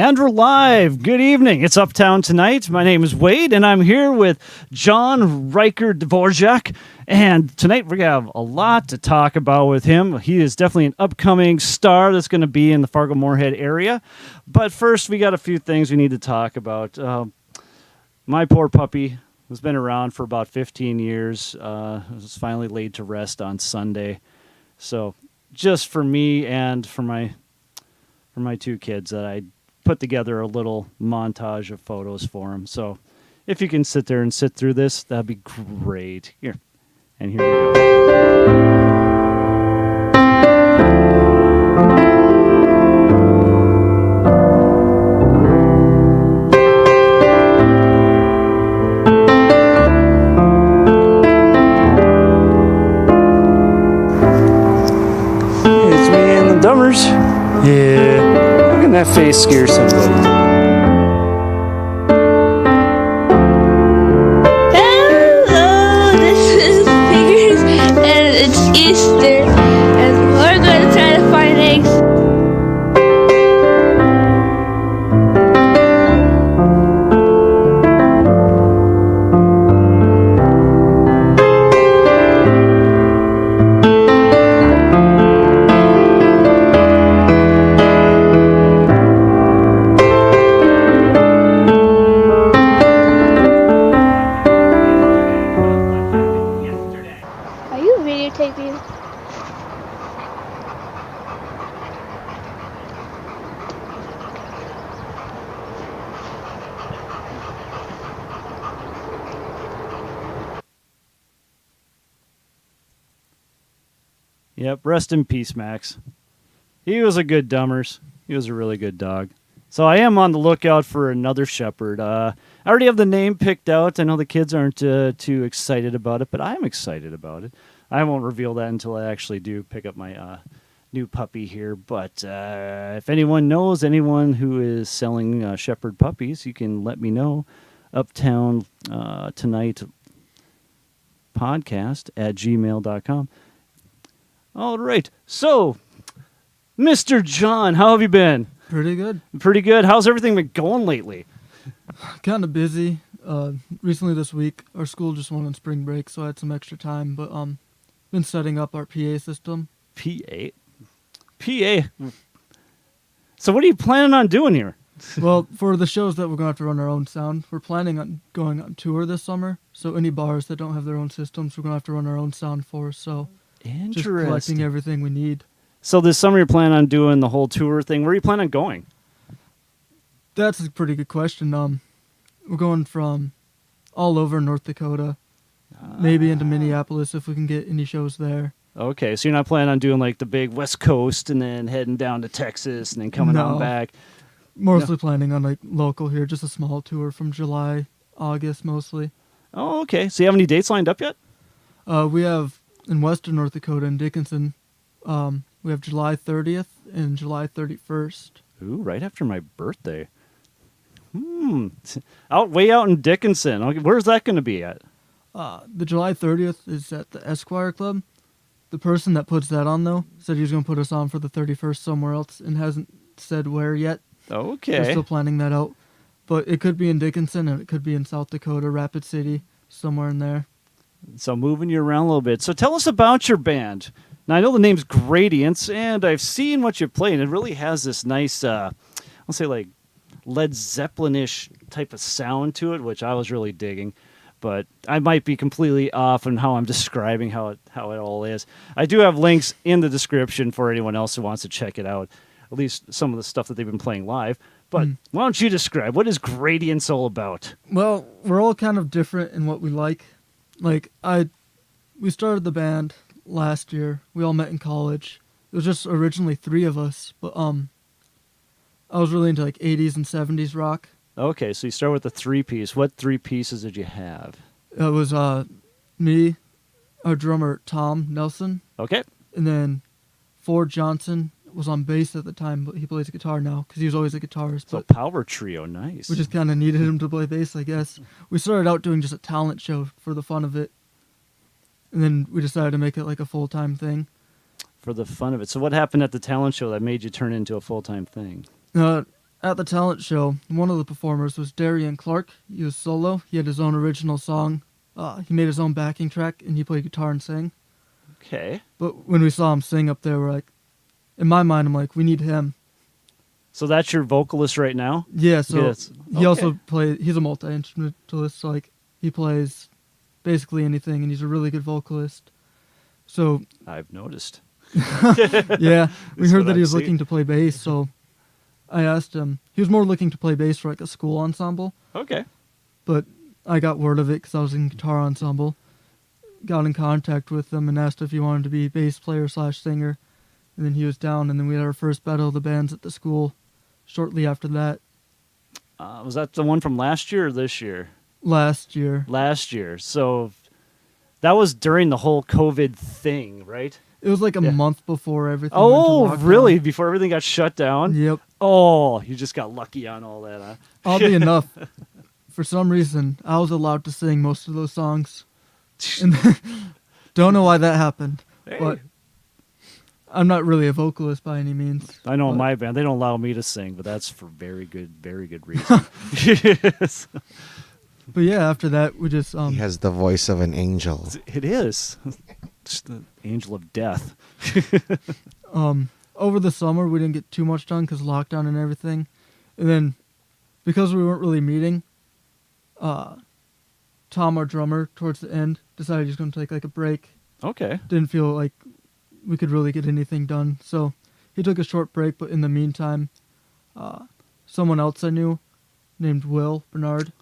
And we're live. Good evening. It's Uptown Tonight. My name is Wade, and I'm here with John Ryker Dvorak. And tonight we're going to have a lot to talk about with him. He is definitely an upcoming star that's going to be in the Fargo-Moorhead area. But first, we got a few things we need to talk about. My poor puppy has been around for about 15 years. Was finally laid to rest on Sunday. So just for me and for my two kids that I put together a little montage of photos for him. So if you can sit there and sit through this, that'd be great. Here. And here we go. It's me and the Dummers. Yeah. Look at that face scare somebody. Hello, this is Figures, and it's Easter, and we're going to try to find eggs. Are you videotaping? Yep, rest in peace, Max. He was a good Dummers. He was a really good dog. So I am on the lookout for another shepherd. I already have the name picked out. I know the kids aren't too excited about it, but I'm excited about it. I won't reveal that until I actually do pick up my new puppy here. But if anyone knows anyone who is selling shepherd puppies, you can let me know. Uptown Tonight Podcast at gmail.com. All right. So, Mr. John, how have you been? Pretty good. Pretty good. How's everything been going lately? Kind of busy. Recently this week, our school just went on spring break, so I had some extra time. But been setting up our PA system. PA? So what are you planning on doing here? Well, for the shows that we're going to have to run our own sound, we're planning on going on tour this summer. So any bars that don't have their own systems, we're going to have to run our own sound for. So just collecting Interesting. everything we need. So this summer you're planning on doing the whole tour thing. Where are you planning on going? That's a pretty good question. We're going from all over North Dakota, maybe into Minneapolis if we can get any shows there. Okay, so you're not planning on doing like the big West Coast and then heading down to Texas and then coming on No. back. Mostly planning on like local here, just a small tour from July, August mostly. Oh, okay. So you have any dates lined up yet? We have in Western North Dakota in Dickinson, we have July 30th and July 31st. Ooh, right after my birthday. Way out in Dickinson. Okay, where's that going to be at? The July 30th is at the Esquire Club. The person that puts that on, though, said he was going to put us on for the 31st somewhere else and hasn't said where yet. Okay. We're still planning that out. But it could be in Dickinson and it could be in South Dakota, Rapid City, somewhere in there. So moving you around a little bit. So tell us about your band. Now, I know the name's Gradience, and I've seen what you play, and it really has this nice, I'll say like Led Zeppelin-ish type of sound to it, which I was really digging. But I might be completely off on how I'm describing how it all is. I do have links in the description for anyone else who wants to check it out, at least some of the stuff that they've been playing live. But why don't you describe, what is Gradience all about? Well, we're all kind of different in what we like. Like, we started the band last year. We all met in college. It was just originally 3 of us, but I was really into like 80s and 70s rock. Okay, so you start with the 3-piece. What 3 pieces did you have? It was me, our drummer Tom Nelson, Okay. and then Ford Johnson was on bass at the time, but he plays guitar now because he was always a guitarist. So But power trio, nice. we just kind of needed him to play bass, I guess. We started out doing just a talent show for the fun of it, and then we decided to make it like a full-time thing. For the fun of it. So what happened at the talent show that made you turn into a full-time thing? at the talent show, one of the performers was Darian Clark. He was solo. He had his own original song. He made his own backing track, and he played guitar and sang. Okay. But when we saw him sing up there, we're like, in my mind, I'm like, we need him. So that's your vocalist right now? Yeah, so Yes. he also he's a multi-instrumentalist, so like he plays basically anything, and he's a really good vocalist. So I've noticed. yeah, we That's heard what that he I've was seen. looking to play bass, so I asked him. He was more looking to play bass for like a school ensemble, Okay. but I got word of it because I was in guitar ensemble. Got in contact with him and asked if he wanted to be bass player / singer, and then he was down. And then we had our first battle of the bands at the school. Shortly after that, Was that the one from last year or this year? last year, Last year. So that was during the whole COVID thing, right? it was like a Yeah. month before everything. Oh, went to lockdown. really? Before everything got shut down? Yep. Oh, you just got lucky on all that, huh? Oddly enough, for some reason, I was allowed to sing most of those songs. And don't know why that happened, Hey. but I'm not really a vocalist by any means. I know in but- my band, they don't allow me to sing, but that's for very good reason. Yes. But yeah, after that, we just He has the voice of an angel. It is. Just the angel of death. over the summer we didn't get too much done because lockdown and everything, and then because we weren't really meeting, Tom, our drummer, towards the end decided he was going to take like a break. Okay. Didn't feel like we could really get anything done, so he took a short break. But in the meantime, someone else I knew named Will Bernard,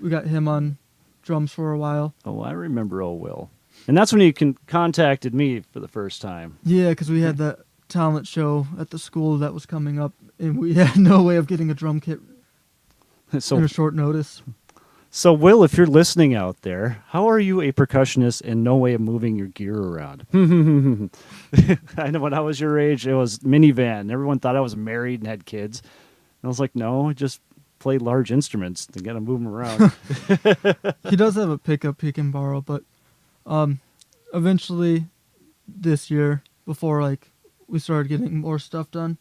we got him on drums for a while. Oh, I remember Will. And that's when he contacted me for the first time. Yeah, because we had that talent show at the school that was coming up, and we had no way of getting a drum kit in So, a short notice. so Will, if you're listening out there, how are you a percussionist and no way of moving your gear around? I know when I was your age, it was minivan. Everyone thought I was married and had kids. And I was like, no, I just play large instruments to get them moving around. He does have a pickup he can borrow, but eventually this year, before like we started getting more stuff done,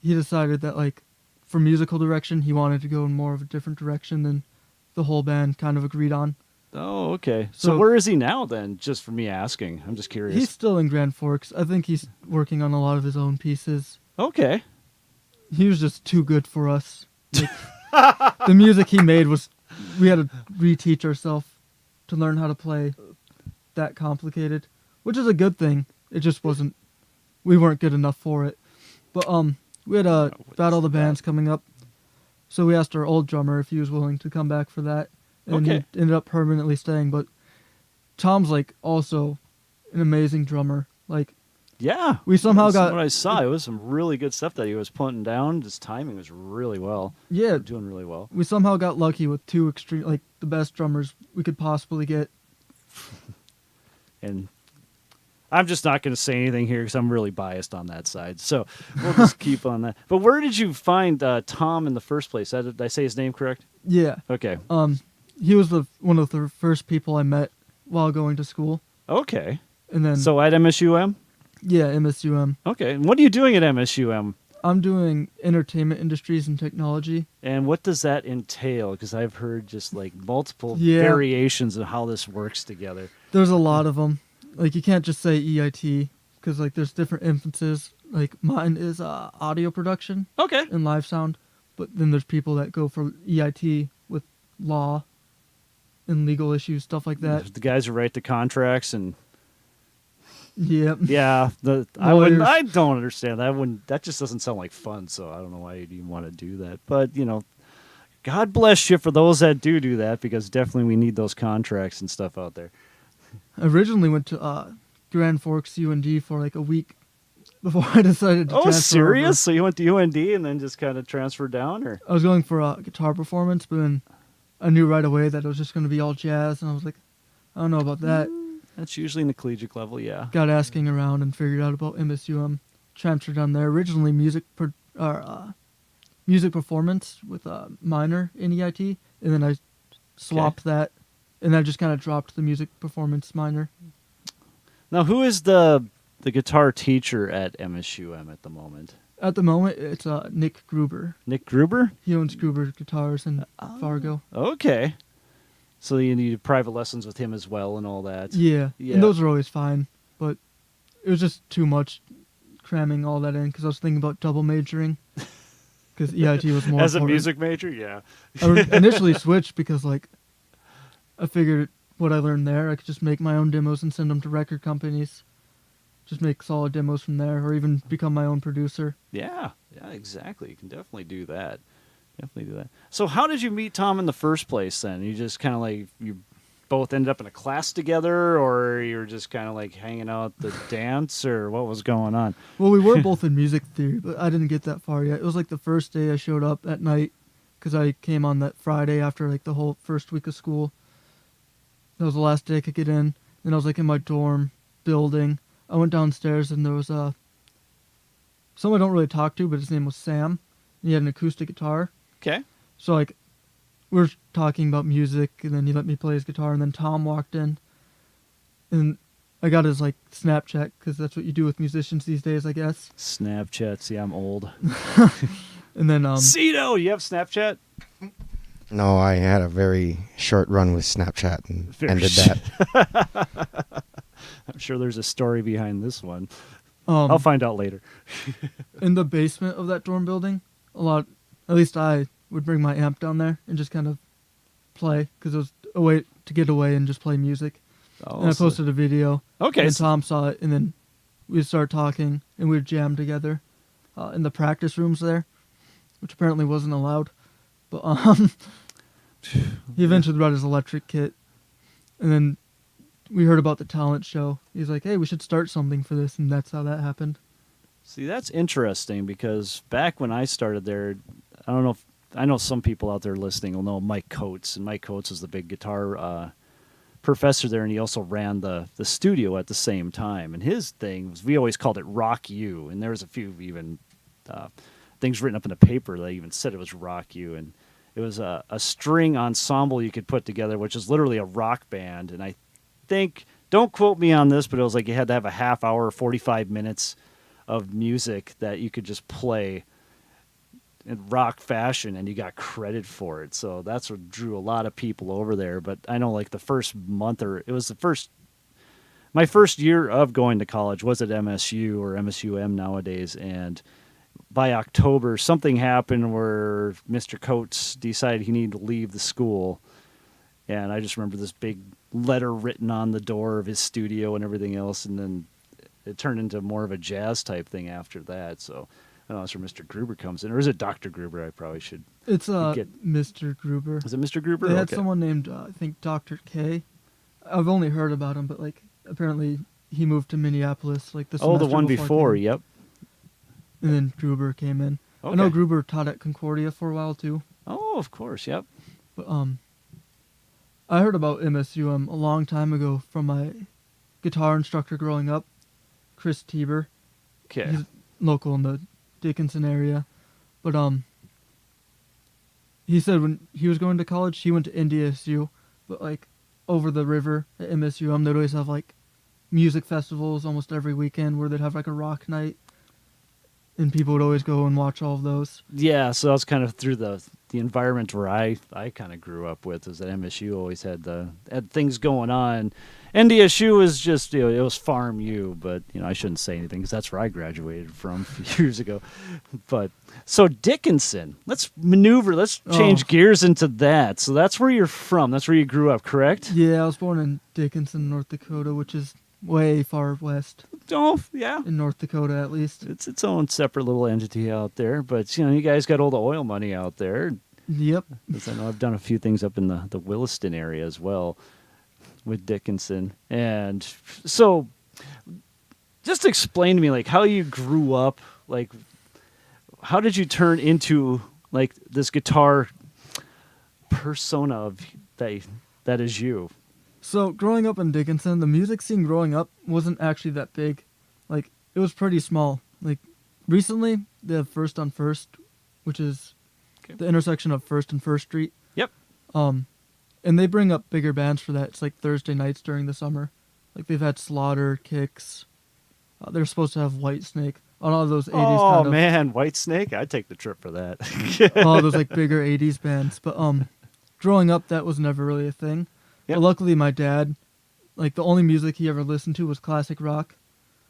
he decided that like for musical direction he wanted to go in more of a different direction than the whole band kind of agreed on. Oh, okay. So So- where is he now then? Just for me asking. I'm just curious. He's still in Grand Forks. I think he's working on a lot of his own pieces. Okay. He was just too good for us. Like, the music he made was, we had to reteach ourselves to learn how to play that complicated, which is a good thing. It just wasn't, we weren't good enough for it. But we had a Battle of the Bands coming up, so we asked our old drummer if he was willing to come back for that, and Okay. he ended up permanently staying. But Tom's like also an amazing drummer. Like, Yeah. we somehow That's got what I saw. It was some really good stuff that he was putting down. His timing was really well. yeah, Doing really well. we somehow got lucky with two extreme, like the best drummers we could possibly get. And I'm just not going to say anything here because I'm really biased on that side. So we'll just keep on that. But where did you find Tom in the first place? Did I say his name correct? Yeah. Okay. He was one of the first people I met while going to school, Okay. and then So at MSUM? yeah, MSUM. Okay. And what are you doing at MSUM? I'm doing entertainment industries and technology. And what does that entail? Because I've heard just like multiple Yeah. variations of how this works together. There's a lot of them. Like you can't just say EIT because like there's different emphases. Like mine is audio production Okay. and live sound, but then there's people that go for EIT with law and legal issues, stuff like that. The guys who write the contracts and Yep. yeah, Lawyers. I don't understand that. That just doesn't sound like fun. So I don't know why you'd even want to do that. But God bless you for those that do that, because definitely we need those contracts and stuff out there. I originally went to Grand Forks UND for like a week before I decided to Oh, transfer serious? over. So you went to UND and then just kind of transferred down, or? I was going for a guitar performance, but then I knew right away that it was just going to be all jazz, and I was like, I don't know about that. That's usually in the collegiate level, yeah. Got asking around and figured out about MSUM. Transferred down there. Originally music performance with a minor in EIT, and then I swapped that, and I just kind of dropped the music performance minor. Now, who is the guitar teacher at MSUM at the moment? At the moment, it's Nick Gruber. Nick Gruber? He owns Gruber Guitars in Fargo. Okay. So you need private lessons with him as well and all that. Yeah, Yeah. and those are always fine, but it was just too much cramming all that in because I was thinking about double majoring because EIT was more As a important. music major, yeah. I initially switched because like I figured what I learned there, I could just make my own demos and send them to record companies. Just make solid demos from there, or even become my own producer. Yeah, exactly. You can definitely do that. So how did you meet Tom in the first place then? You just kind of like, you both ended up in a class together, or you were just kind of like hanging out at the dance, or what was going on? Well, we were both in music theory, but I didn't get that far yet. It was like the first day I showed up at night because I came on that Friday after like the whole first week of school. That was the last day I could get in. Then I was like in my dorm building. I went downstairs and there was someone I don't really talk to, but his name was Sam. And he had an acoustic guitar. Okay. So like we were talking about music, and then he let me play his guitar, and then Tom walked in, and I got his like Snapchat because that's what you do with musicians these days, I guess. Snapchat. See, I'm old. And then Cito, you have Snapchat? No, I had a very short run with Snapchat and Very ended that. I'm sure there's a story behind this one. I'll I'll find out later. in the basement of that dorm building, at least I would bring my amp down there and just kind of play because it was a way to get away and just play music. And I posted a video. Okay. And Tom saw it, and then we started talking, and we would jam together in the practice rooms there, which apparently wasn't allowed. But he eventually brought his electric kit, and then we heard about the talent show. He's like, hey, we should start something for this, and that's how that happened. See, that's interesting because back when I started there, I know some people out there listening will know Mike Coates, and Mike Coates is the big guitar professor there, and he also ran the studio at the same time. And his thing was, we always called it Rock You, and there was a few even things written up in the paper that even said it was Rock You, and it was a string ensemble you could put together, which is literally a rock band. And I think, don't quote me on this, but it was like you had to have a half hour, 45 minutes of music that you could just play in rock fashion, and you got credit for it. So that's what drew a lot of people over there. But I know like the first month, or it was my first year of going to college was at MSU, or MSUM nowadays, and by October something happened where Mr. Coates decided he needed to leave the school, and I just remember this big letter written on the door of his studio and everything else, and then it turned into more of a jazz type thing after that. So I don't know, that's where Mr. Gruber comes in. Or is it Dr. Gruber? I probably should. It's Mr. Gruber. Is it Mr. Gruber? They had Okay. someone named, I think, Dr. K. I've only heard about him, but like apparently he moved to Minneapolis like the Oh, the semester one before I before, came. yep. And then Gruber came in. Okay. I know Gruber taught at Concordia for a while too. Oh, of course, yep. But I heard about MSUM a long time ago from my guitar instructor growing up, Chris Tieber. Okay. He's local in the Dickinson area. But he said when he was going to college, he went to NDSU, but like over the river at MSUM, they'd always have like music festivals almost every weekend where they'd have like a rock night, and people would always go and watch all of those. Yeah, so that was kind of through the environment where I kind of grew up with, is that MSU always had things going on. NDSU was just, it was Farm U, but I shouldn't say anything because that's where I graduated from a few years ago. But so Dickinson, let's change gears into that. So that's where you're from. That's where you grew up, correct? Yeah, I was born in Dickinson, North Dakota, which is way far west. Oh, yeah. In North Dakota, at least. It's its own separate little entity out there, but you guys got all the oil money out there. Yep. 'Cause I know I've done a few things up in the Williston area as well with Dickinson. And so just explain to me like how you grew up, like how did you turn into like this guitar persona of that is you? So growing up in Dickinson, the music scene growing up wasn't actually that big. Like it was pretty small. Like recently they have First on First, which is the intersection of First and First Street. Yep. And they bring up bigger bands for that. It's like Thursday nights during the summer. Like they've had Slaughter, Kicks. They're supposed to have Whitesnake. on all those 80s Oh kind of, man, White Snake! I'd take the trip for that. all those like bigger 80s bands. But growing up, that was never really a thing. Yep. But luckily, my dad, like the only music he ever listened to was classic rock,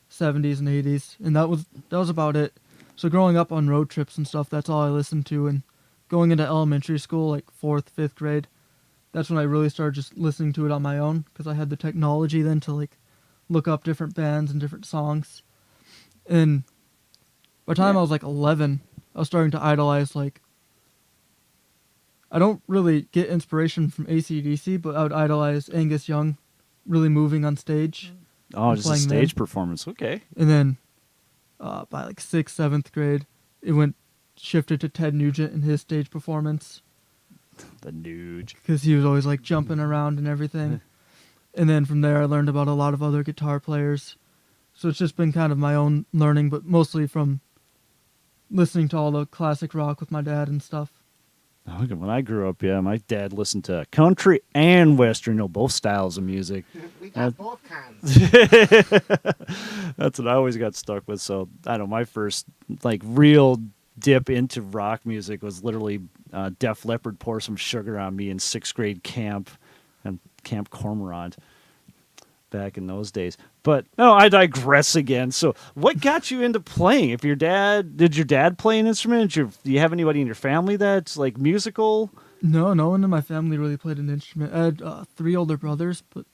70s and 80s, and that was about it. So growing up on road trips and stuff, that's all I listened to. And going into elementary school, like 4th, 5th grade, that's when I really started just listening to it on my own, because I had the technology then to like look up different bands and different songs. And by the time I was like 11, I was starting to idolize, like, I don't really get inspiration from AC/DC, but I would idolize Angus Young, really moving on stage. Oh, and just a playing stage them. performance. Okay. And then by like 6th, 7th grade, it shifted to Ted Nugent and his stage performance, The Nuge. because he was always like jumping around and everything. And then from there, I learned about a lot of other guitar players. So it's just been kind of my own learning, but mostly from listening to all the classic rock with my dad and stuff. When I grew up, yeah, my dad listened to country and western, both styles of music. We got both kinds. That's what I always got stuck with. So I don't know, my first like real dip into rock music was literally Def Leppard Pour Some Sugar on Me in 6th grade camp and Camp Cormorant back in those days. But no, I digress again. So what got you into playing? Did your dad play an instrument? Do you have anybody in your family that's like musical? No one in my family really played an instrument. I had 3 older brothers, but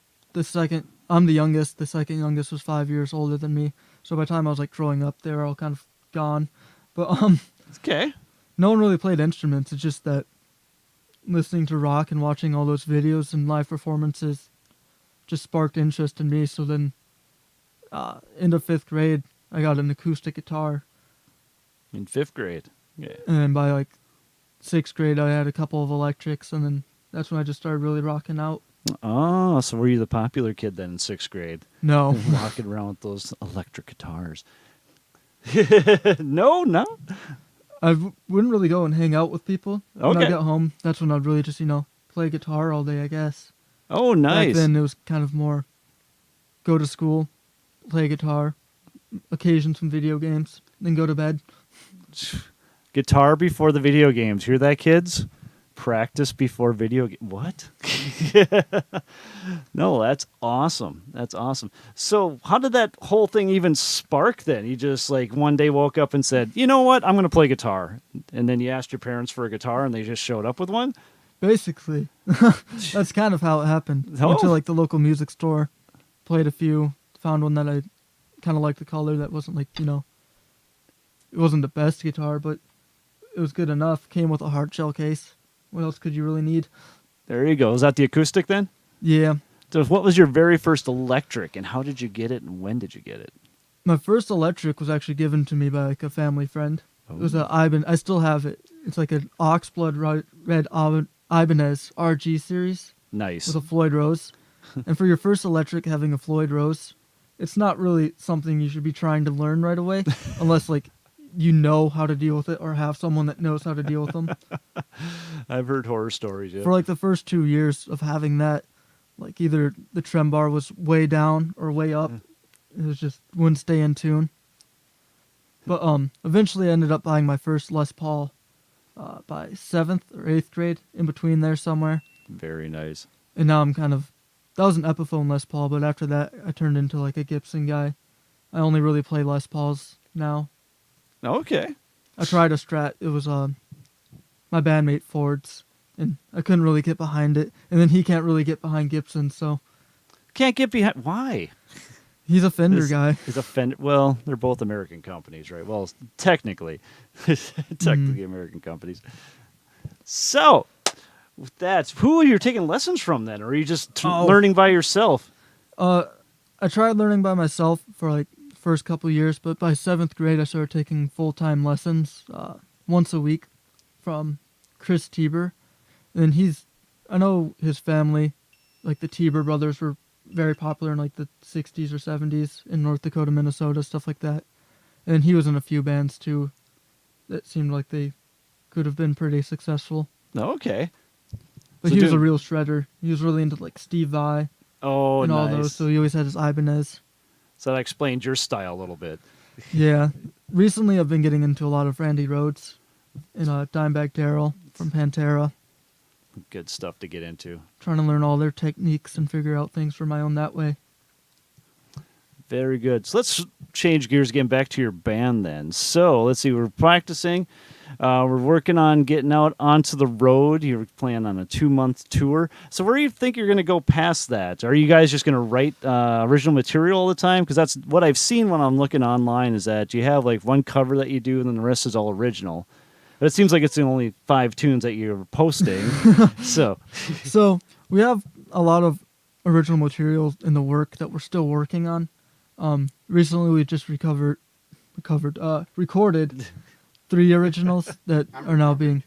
I'm the youngest. The second youngest was 5 years older than me. So by the time I was like growing up, they were all kind of gone. But Okay. no one really played instruments. It's just that listening to rock and watching all those videos and live performances just sparked interest in me. So then into 5th grade, I got an acoustic guitar. In 5th grade. Yeah. And then by like 6th grade, I had a couple of electrics. And then that's when I just started really rocking out. Oh, so were you the popular kid then in 6th grade? No. Walking around with those electric guitars. No. I wouldn't really go and hang out with people. When I Okay. got home, that's when I'd really just, play guitar all day, I guess. Oh, nice. Back then, it was kind of more go to school, play guitar, occasion some video games, then go to bed. Guitar before the video games. Hear that, kids? Practice before video game. What? No, that's awesome. That's awesome. So how did that whole thing even spark then? You just like one day woke up and said, you know what? I'm going to play guitar. And then you asked your parents for a guitar and they just showed up with one? Basically. That's kind of how it happened. Oh. Went to like the local music store, played a few, found one that I kind of liked the color that wasn't like, it wasn't the best guitar, but it was good enough. Came with a hard shell case. What else could you really need? There you go. Is that the acoustic then? Yeah. So what was your very first electric and how did you get it and when did you get it? My first electric was actually given to me by like a family friend. Oh. It was a Ibanez. I still have it. It's like an Oxblood Red Ibanez RG series Nice. with a Floyd Rose. And for your first electric, having a Floyd Rose, it's not really something you should be trying to learn right away, unless like you know how to deal with it or have someone that knows how to deal with them. I've heard horror stories. Yeah. For like the first 2 years of having that, like either the trem bar was way down or way up. It was just wouldn't stay in tune. But eventually I ended up buying my first Les Paul by 7th or 8th grade, in between there somewhere. Very nice. And now I'm that was an Epiphone Les Paul, but after that I turned into like a Gibson guy. I only really play Les Pauls now. Okay. I tried a Strat. It was my bandmate Ford's, and I couldn't really get behind it. And then he can't really get behind Gibson, so Can't get behind. Why? he's a Fender guy. Is a Fender. Well, they're both American companies, right? Well, technically American companies. So, that's who you're taking lessons from then, or are you just learning by yourself? I tried learning by myself for like first couple years, but by 7th grade I started taking full-time lessons once a week from Chris Tieber. And I know his family, like the Tieber brothers, were very popular in like the 60s or 70s in North Dakota, Minnesota, stuff like that. And he was in a few bands too that seemed like they could have been pretty successful. Okay. But So he was a dude- real shredder. He was really into like Steve Vai Oh, and all nice. those, so he always had his Ibanez. So that explained your style a little bit. Yeah. Recently, I've been getting into a lot of Randy Rhoads and Dimebag Darrell from Pantera. Good stuff to get into. Trying to learn all their techniques and figure out things for my own that way. Very good. So let's change gears again back to your band then. So let's see, we're practicing. We're working on getting out onto the road. You're planning on a 2-month tour. So where do you think you're going to go past that? Are you guys just going to write original material all the time? Because that's what I've seen when I'm looking online is that you have like one cover that you do and then the rest is all original. But it seems like it's only 5 tunes that you're posting. So we have a lot of original material in the work that we're still working on. Recently, we just recorded 3 originals that are now being.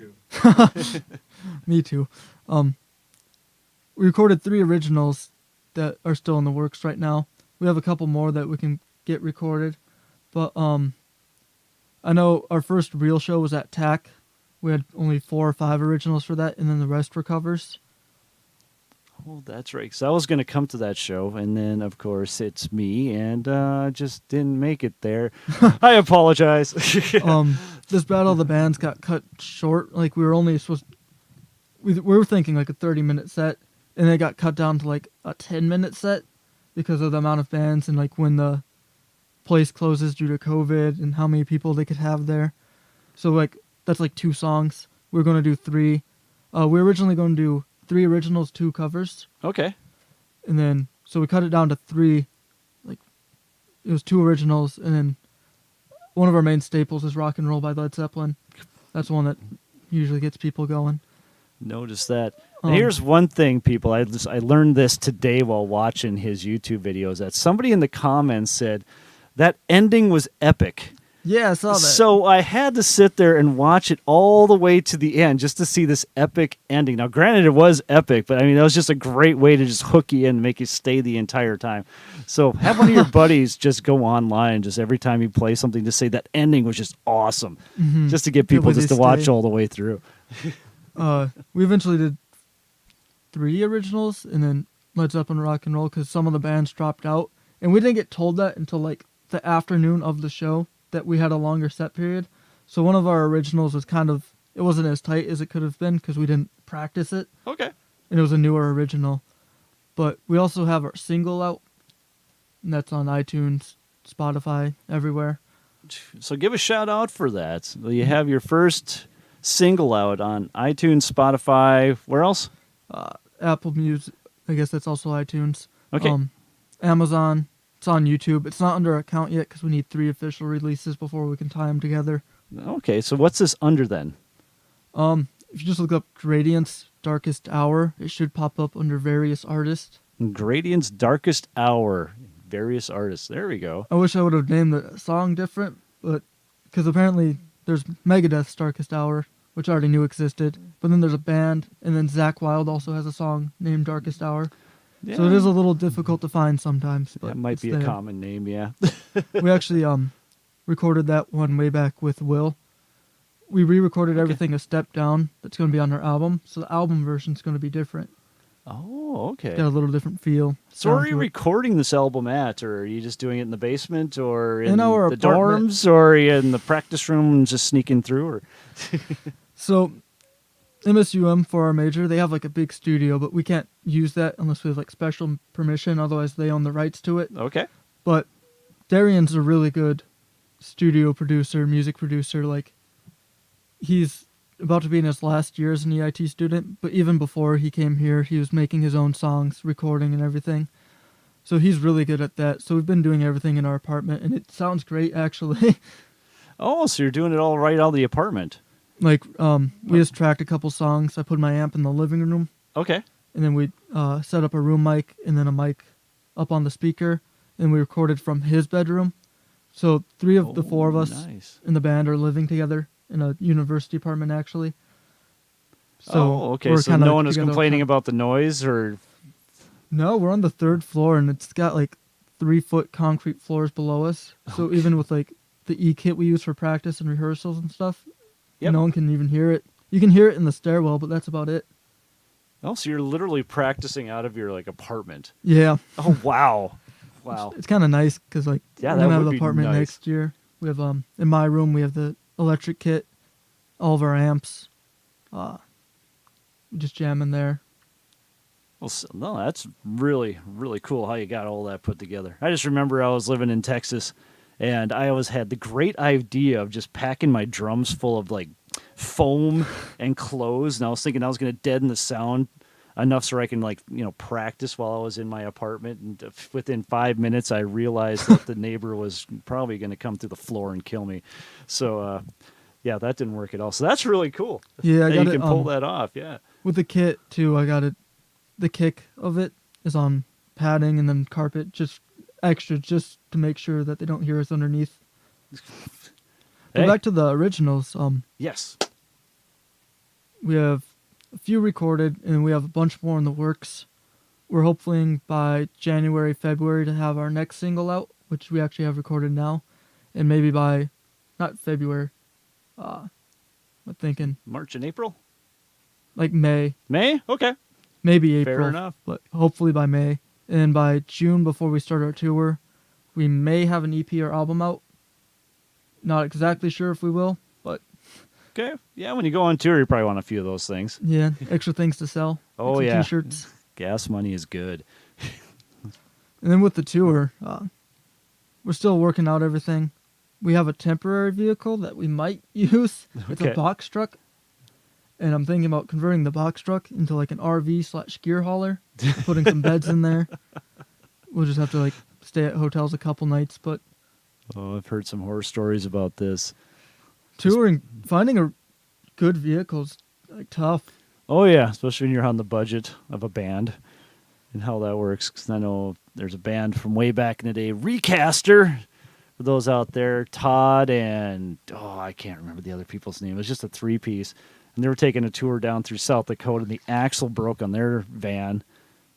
Me too. We recorded 3 originals that are still in the works right now. We have a couple more that we can get recorded, but I know our first real show was at TAC. We had only 4 or 5 originals for that, and then the rest were covers. Oh, that's right. Because I was going to come to that show, and then, of course, it's me, and just didn't make it there. I apologize. This Battle of the Bands got cut short. Like, we were only supposed... We were thinking, like, a 30-minute set, and it got cut down to, like, a 10-minute set because of the amount of bands and, like, when the place closes due to COVID and how many people they could have there. So, like, that's, like, 2 songs. We're going to do 3. We're originally going to do 3 originals, 2 covers. Okay. And then, so we cut it down to 3. Like, it was 2 originals, and then one of our main staples is Rock and Roll by Led Zeppelin. That's one that usually gets people going. Notice that. Now, here's one thing, people. I learned this today while watching his YouTube videos, that somebody in the comments said that ending was epic. Yeah, I saw that. So I had to sit there and watch it all the way to the end just to see this epic ending. Now, granted, it was epic, but I mean, that was just a great way to just hook you in and make you stay the entire time. So have one of your buddies just go online, just every time you play something, to say that ending was just awesome, just to get people just to watch all the way through. We eventually did 3 originals and then Led Zeppelin Rock and Roll because some of the bands dropped out. And we didn't get told that until like the afternoon of the show, that we had a longer set period. So one of our originals was it wasn't as tight as it could have been because we didn't practice it. Okay. And it was a newer original. But we also have our single out, and that's on iTunes, Spotify, everywhere. So give a shout out for that. You have your first single out on iTunes, Spotify, where else? Apple Music, I guess that's also iTunes. Okay. Amazon. It's on YouTube. It's not under our account yet because we need 3 official releases before we can tie them together. Okay, so what's this under then? If you just look up Gradience Darkest Hour, it should pop up under various artists. Gradience Darkest Hour, various artists. There we go. I wish I would have named the song different, but because apparently there's Megadeth's Darkest Hour, which I already knew existed, but then there's a band, and then Zakk Wylde also has a song named Darkest Hour. Yeah. So it is a little difficult to find sometimes. But that might be there. a common name, yeah. We actually recorded that one way back with Will. We re-recorded everything a step down. That's going to be on our album. So the album version's going to be different. Oh, okay. Got a little different feel. So where are sound you to it. recording this album at? Or are you just doing it in the basement? Or in our the apartment. dorms? Or are you in the practice room and just sneaking through? Or So MSUM, for our major, they have like a big studio, but we can't use that unless we have like special permission. Otherwise, they own the rights to it. Okay. But Darian's a really good studio producer, music producer. Like, he's about to be in his last year as an EIT student, but even before he came here, he was making his own songs, recording and everything. So he's really good at that. So we've been doing everything in our apartment, and it sounds great, actually. Oh, so you're doing it all right out of the apartment. Like, we just tracked a couple songs. I put my amp in the living room. Okay. And then we set up a room mic and then a mic up on the speaker. And we recorded from his bedroom. So 3 of the 4 of us in the band are living together in a university apartment, actually. So okay. So no one was complaining about the noise, or? No, we're on the 3rd floor, and it's got like 3-foot concrete floors below us. So even with like the E-kit we use for practice and rehearsals and stuff, no one can even hear it. You can hear it in the stairwell, but that's about it. Oh, so you're literally practicing out of your like apartment. Yeah. Oh, wow. Wow. It's kind of nice because like Yeah, we're that gonna have would the be apartment nice. next year. We have in my room we have the electric kit, all of our amps. We just jam in there. Well, no, that's really, really cool how you got all that put together. I just remember I was living in Texas, and I always had the great idea of just packing my drums full of like foam and clothes, and I was thinking I was going to deaden the sound enough so I can practice while I was in my apartment. And within 5 minutes, I realized that the neighbor was probably going to come through the floor and kill me. So, yeah, that didn't work at all. So that's really cool. Yeah, I that got you it, can pull that off. Yeah. With the kit too, I got it. The kick of it is on padding and then carpet, just extra, just to make sure that they don't hear us underneath. But Hey. back to the originals. Yes. We have a few recorded, and we have a bunch more in the works. We're hoping by January, February to have our next single out, which we actually have recorded now, and maybe by, not February, I'm thinking March and April? like May, May? Okay. maybe April. Fair enough. But hopefully by May. And by June, before we start our tour, we may have an EP or album out. Not exactly sure if we will, but Okay. Yeah, when you go on tour, you probably want a few of those things. yeah, extra things to sell. Oh, like some yeah. T-shirts. Gas money is good. And then with the tour, we're still working out everything. We have a temporary vehicle that we might use. It's Okay. a box truck. And I'm thinking about converting the box truck into like an RV/gear hauler, putting some beds in there. We'll just have to like stay at hotels a couple nights, but Oh, I've heard some horror stories about this. touring, finding a good vehicle is like tough. Oh, yeah, especially when you're on the budget of a band and how that works. Because I know there's a band from way back in the day, Recaster, for those out there, Todd and, I can't remember the other people's name. It was just a three-piece. And they were taking a tour down through South Dakota, and the axle broke on their van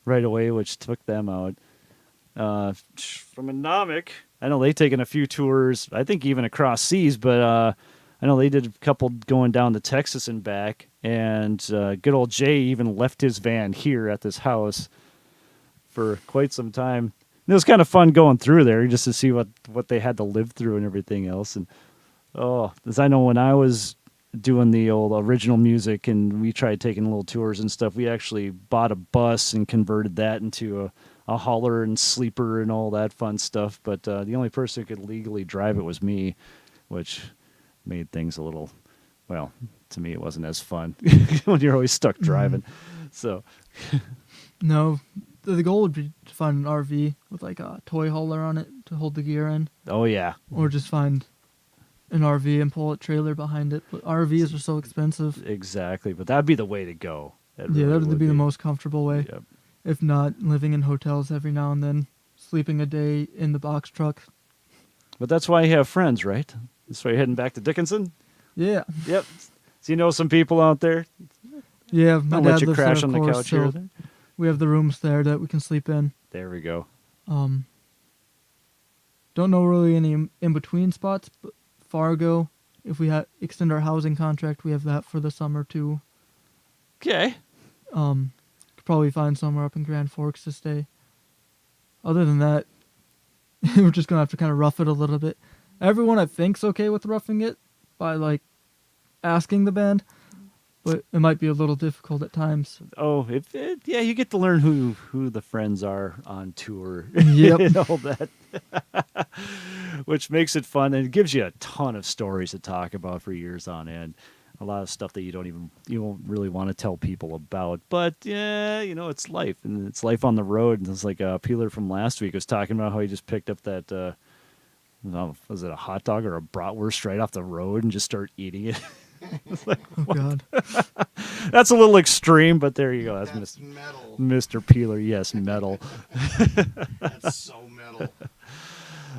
right away, which took them out. From Anomic, I know they've taken a few tours, I think even across seas, but I know they did a couple going down to Texas and back. And good old Jay even left his van here at this house for quite some time. And it was kind of fun going through there just to see what they had to live through and everything else. And as I know when I was doing the old original music and we tried taking little tours and stuff, we actually bought a bus and converted that into a hauler and sleeper and all that fun stuff. But the only person who could legally drive it was me, which made things a little, well, to me it wasn't as fun when you're always stuck driving. So No, the goal would be to find an RV with like a toy hauler on it to hold the gear in, oh yeah, or just find an RV and pull a trailer behind it. But RVs are so expensive. exactly. But that'd be the way to go. Yeah, that would be the most comfortable way. Yep. If not, living in hotels every now and then, sleeping a day in the box truck. But that's why you have friends, right? That's why you're heading back to Dickinson. Yeah, Yep. So you know some people out there. yeah. My I'll dad let you lives crash there, on of the course, couch here. so we have the rooms there that we can sleep in. There we go. Don't know really any in between spots, but Fargo. If we extend our housing contract, we have that for the summer too. Okay. Could probably find somewhere up in Grand Forks to stay. Other than that, we're just gonna have to kind of rough it a little bit. Everyone I think's okay with roughing it by like asking the band, but it might be a little difficult at times. Oh, yeah, you get to learn who the friends are on tour. Yep. And all that, which makes it fun and it gives you a ton of stories to talk about for years on end. A lot of stuff that you won't really want to tell people about. But yeah, it's life, and it's life on the road. And it's like Peeler from last week was talking about how he just picked up that was it a hot dog or a bratwurst right off the road and just start eating it. It's like, Oh God. that's a little extreme, but there you go. That's metal. Mr. Peeler. Yes, metal. That's so metal.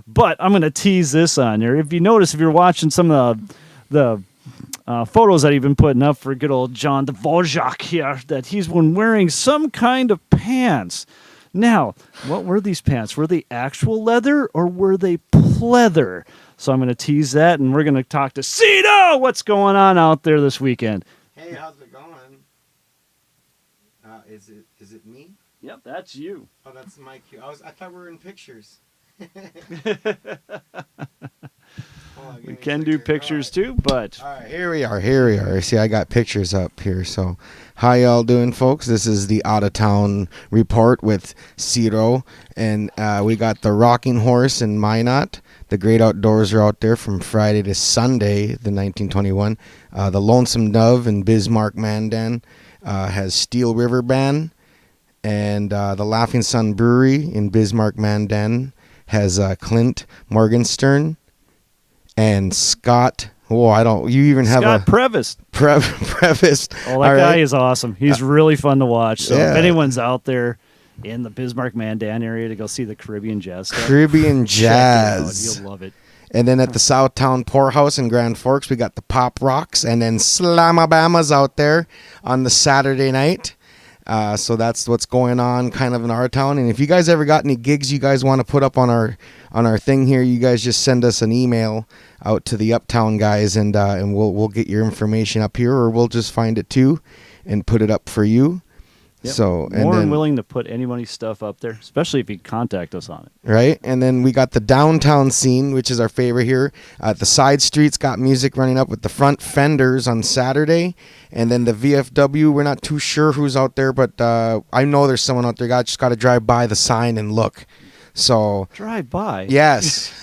But I'm going to tease this on there. If you notice, if you're watching some of the photos that he's been putting up for good old John Dvorak here, that he's been wearing some kind of pants. Now, what were these pants? Were they actual leather or were they pleather? So I'm going to tease that, and we're going to talk to Cito. What's going on out there this weekend? Hey, how's it going? Is it me? Yep, that's you. Oh, that's my cue. I thought we were in pictures. We can do pictures too, but... All right, here we are. See, I got pictures up here. So, how y'all doing, folks? This is the Out of Town Report with Ciro. And we got the Rocking Horse in Minot. The Great Outdoors are out there from Friday to Sunday, the 1921. The Lonesome Dove in Bismarck, Mandan has Steel River Band. And the Laughing Sun Brewery in Bismarck, Mandan has Clint Morgenstern. And Scott, you even have Scott Previs. Previs. Oh, that guy is awesome. He's really fun to watch. So if anyone's out there in the Bismarck Mandan area to go see the Caribbean Jazz stuff, Caribbean Jazz. You'll love it. And then at the Southtown Poorhouse in Grand Forks, we got the Pop Rocks. And then Slamabama's out there on the Saturday night. So that's what's going on kind of in our town. And if you guys ever got any gigs you guys want to put up on our thing here, you guys just send us an email out to the Uptown guys, and we'll get your information up here, or we'll just find it too and put it up for you. Yep. So more than willing to put anybody's stuff up there, especially if you contact us on it. Right, and then we got the downtown scene, which is our favorite here. The side streets got music running up with the Front Fenders on Saturday, and then the VFW. We're not too sure who's out there, but I know there's someone out there. Just got to drive by the sign and look. So drive by. Yes,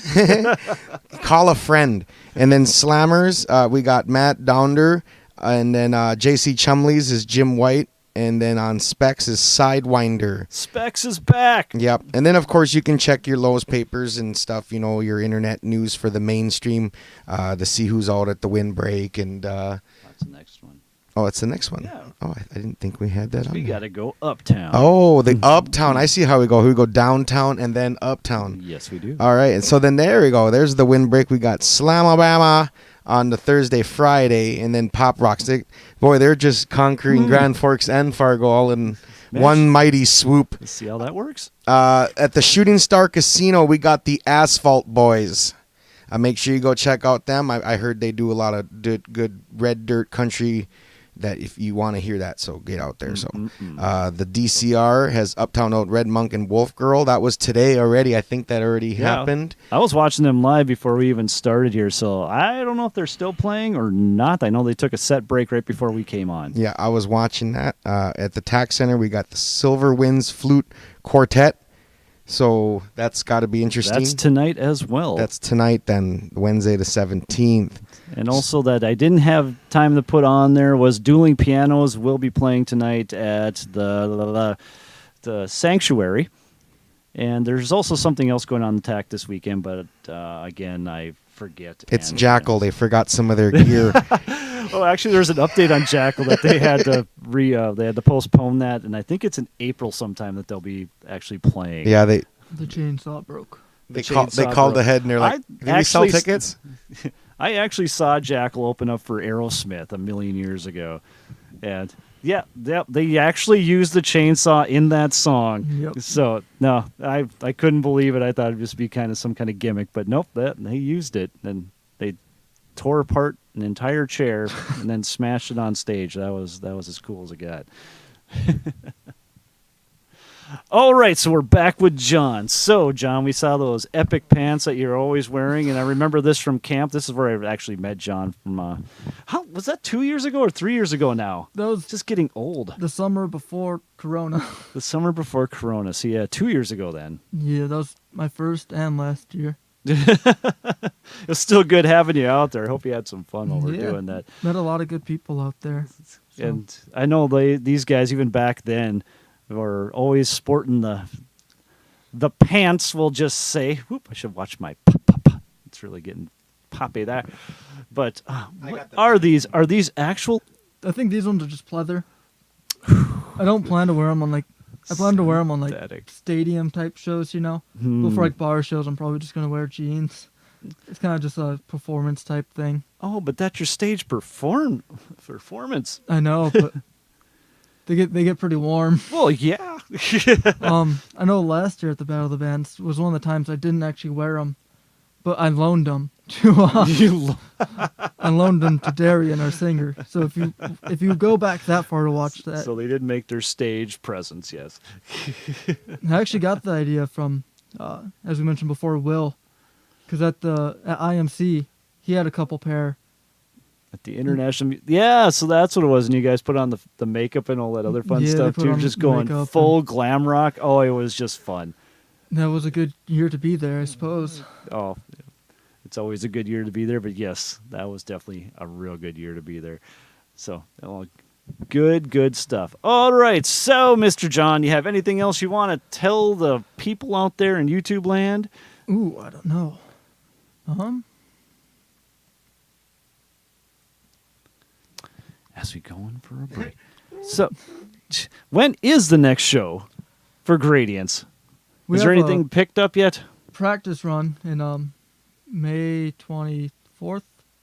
call a friend. And then Slammers, we got Matt Downder, and then JC Chumley's is Jim White. And then on Specs is Sidewinder. Specs is back. Yep. And then, of course, you can check your Lowe's papers and stuff, your internet news for the mainstream to see who's out at the windbreak. And that's the next one. Oh, it's the next one? Yeah. Oh, I didn't think we had that on. We got to go uptown. Oh, the uptown. I see how we go. We go downtown and then uptown. Yes, we do. All right. And so then there we go. There's the windbreak. We got Slamabama on the Thursday, Friday, and then Pop Rocks. They're just conquering Grand Forks and Fargo all in one mighty swoop. Let's see how that works. At the Shooting Star Casino, we got the Asphalt Boys. Make sure you go check out them. I heard they do a lot of good red dirt country. That if you want to hear that, so get out there. So the DCR has Uptown Out, Red Monk, and Wolf Girl. That was today already. I think that already happened. I was watching them live before we even started here, so I don't know if they're still playing or not. I know they took a set break right before we came on. Yeah, I was watching that. At the Tax Center, we got the Silver Winds Flute Quartet. So that's got to be interesting. That's tonight as well. That's tonight, then, Wednesday the 17th. And also that I didn't have time to put on there was Dueling Pianos will be playing tonight at the Sanctuary. And there's also something else going on in the TAC this weekend, but again, I forget. It's Jackal. They forgot some of their gear. Oh, actually, there's an update on Jackal that they had to they had to postpone that, and I think it's in April sometime that they'll be actually playing. Yeah, The chainsaw broke. They called ahead and they're like, "Did we sell tickets?" I actually saw Jackal open up for Aerosmith a million years ago, and yeah, they actually used the chainsaw in that song. Yep. So no, I couldn't believe it. I thought it'd just be kind of some kind of gimmick, but nope, they used it, and they tore apart an entire chair and then smashed it on stage. That was as cool as it got. All right, so we're back with John. So, John, we saw those epic pants that you're always wearing, and I remember this from camp. This is where I actually met John from, how was that 2 years ago or 3 years ago now? That was just getting old. the summer before Corona. The summer before Corona. So, yeah, 2 years ago then. Yeah, that was my first and last year. It was still good having you out there. I hope you had some fun while we're doing that. Met a lot of good people out there. So. And I know these guys, even back then, were always sporting the pants, we'll just say. Whoop, I should watch my pop. It's really getting poppy there. But are these actual? I think these ones are just pleather. I don't plan to wear them on I plan to wear them on stadium type shows, But for bar shows, I'm probably just gonna wear jeans. It's kind of just a performance type thing. Oh, but that's your stage performance. I know, but they get pretty warm. Well, yeah. I know last year at the Battle of the Bands was one of the times I didn't actually wear them, but I loaned them to. I I loaned them to Darian, our singer. So if you go back that far to watch that, So they didn't make their stage presence, yes. I actually got the idea from, as we mentioned before, Will, because at IMC he had a couple pair. At the international, yeah, so that's what it was. And you guys put on the makeup and all that other fun Yeah, they stuff put too, on just going makeup full glam rock. Oh, it was just fun. That was a good year to be there, I suppose. Oh, it's always a good year to be there, but yes, that was definitely a real good year to be there. So, good stuff. All right, so Mr. John, you have anything else you want to tell the people out there in YouTube land? Ooh, I don't know. As we go in for a break. So, when is the next show for Gradience? We Is there have anything a picked up yet? practice run in May 24th.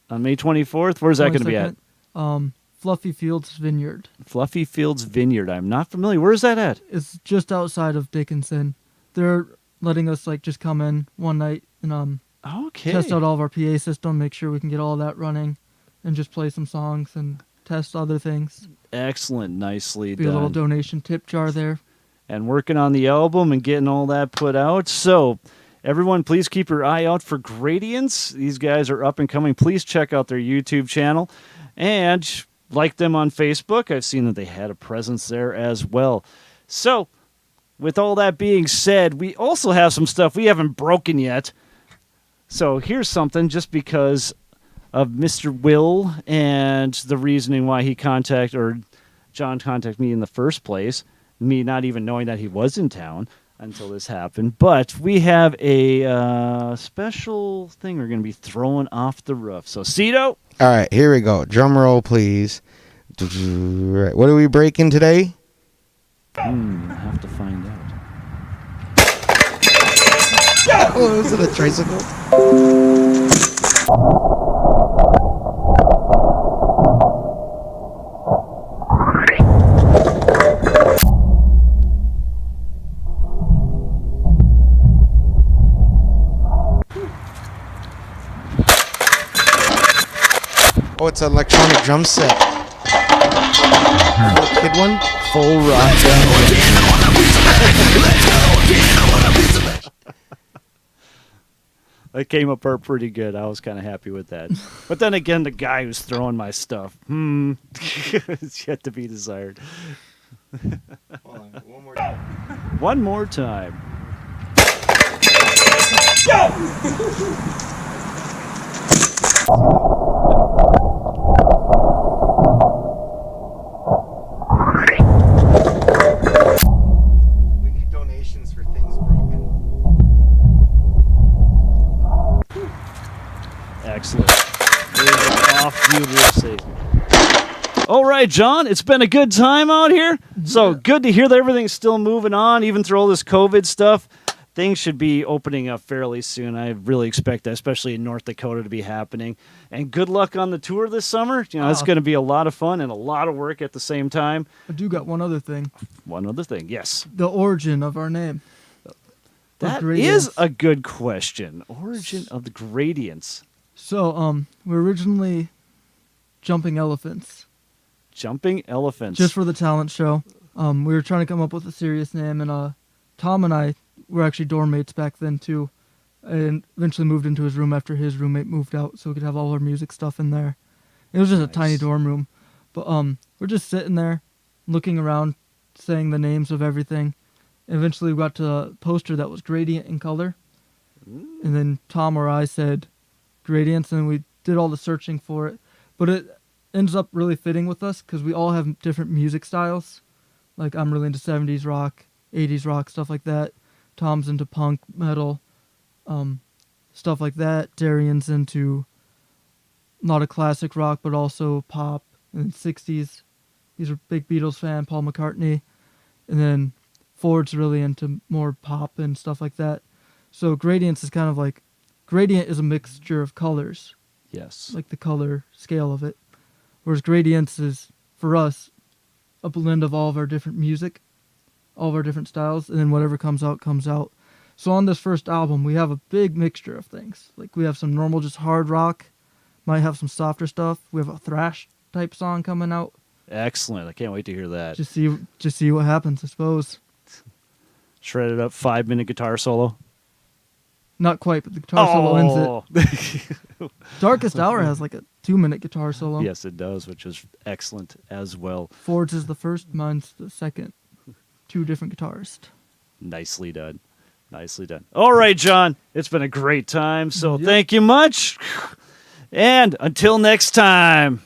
On May 24th? Where's that going to be at? 22nd. Fluffy Fields Vineyard. Fluffy Fields Vineyard. I'm not familiar. Where is that at? It's just outside of Dickinson. They're letting us just come in one night and Okay. test out all of our PA system, make sure we can get all that running, and just play some songs and test other things. Excellent. Nicely Be a little done. donation tip jar there. And working on the album and getting all that put out. So, everyone, please keep your eye out for Gradience. These guys are up and coming. Please check out their YouTube channel and like them on Facebook. I've seen that they had a presence there as well. So, with all that being said, we also have some stuff we haven't broken yet. So, here's something just because of Mr. Will and the reasoning why John contacted me in the first place. Me not even knowing that he was in town until this happened. But we have a special thing we're going to be throwing off the roof. So, Cito? All right, here we go. Drum roll, please. Right, what are we breaking today? I have to find out. Oh, is it a tricycle? Oh, it's an electronic drum set. Little kid one? Full rock. That came apart pretty good. I was kind of happy with that. But then again, the guy who's throwing my stuff, it's yet to be desired. Hold on, one more time. One more time. We need donations for things broken. Excellent. Off you will see. All right, John, it's been a good time out here. So good to hear that everything's still moving on, even through all this COVID stuff. Things should be opening up fairly soon. I really expect that, especially in North Dakota, to be happening. And good luck on the tour this summer. You know, it's going to be a lot of fun and a lot of work at the same time. I do got one other thing. One other thing, yes. The origin of our name. That Gradience. is a good question. Origin of the Gradience. So, we're originally Jumping Elephants. Jumping Elephants. Just for the talent show. We were trying to come up with a serious name, and Tom and I were actually dorm mates back then too, and eventually moved into his room after his roommate moved out, so we could have all our music stuff in there. It was just a tiny dorm room, but we're just sitting there, looking around, saying the names of everything. And eventually we got to a poster that was gradient in color, and then Tom or I said Gradience, and we did all the searching for it, but it ends up really fitting with us because we all have different music styles. Like, I'm really into 70s rock, 80s rock, stuff like that. Tom's into punk, metal, stuff like that. Darian's into not a classic rock, but also pop and 60s. He's a big Beatles fan, Paul McCartney. And then Ford's really into more pop and stuff like that. So Gradience is kind of like, gradient is a mixture of colors. Yes. Like the color scale of it. Whereas Gradience is, for us, a blend of all of our different music, all of our different styles, and then whatever comes out, comes out. So on this first album, we have a big mixture of things. Like, we have some normal, just hard rock, Might have some softer stuff. We have a thrash type song coming out. Excellent. I can't wait to hear that. Just see what happens, I suppose. Shredded up 5-minute guitar solo. Not quite, but the guitar solo ends it. it. Darkest Hour has like a 2-minute guitar solo. Yes, it does, which is excellent as well. Ford's is the first, mine's the second. 2 different guitarists. Nicely done. Nicely done. All right, John. It's been a great time, so Yep. thank you much. And until next time.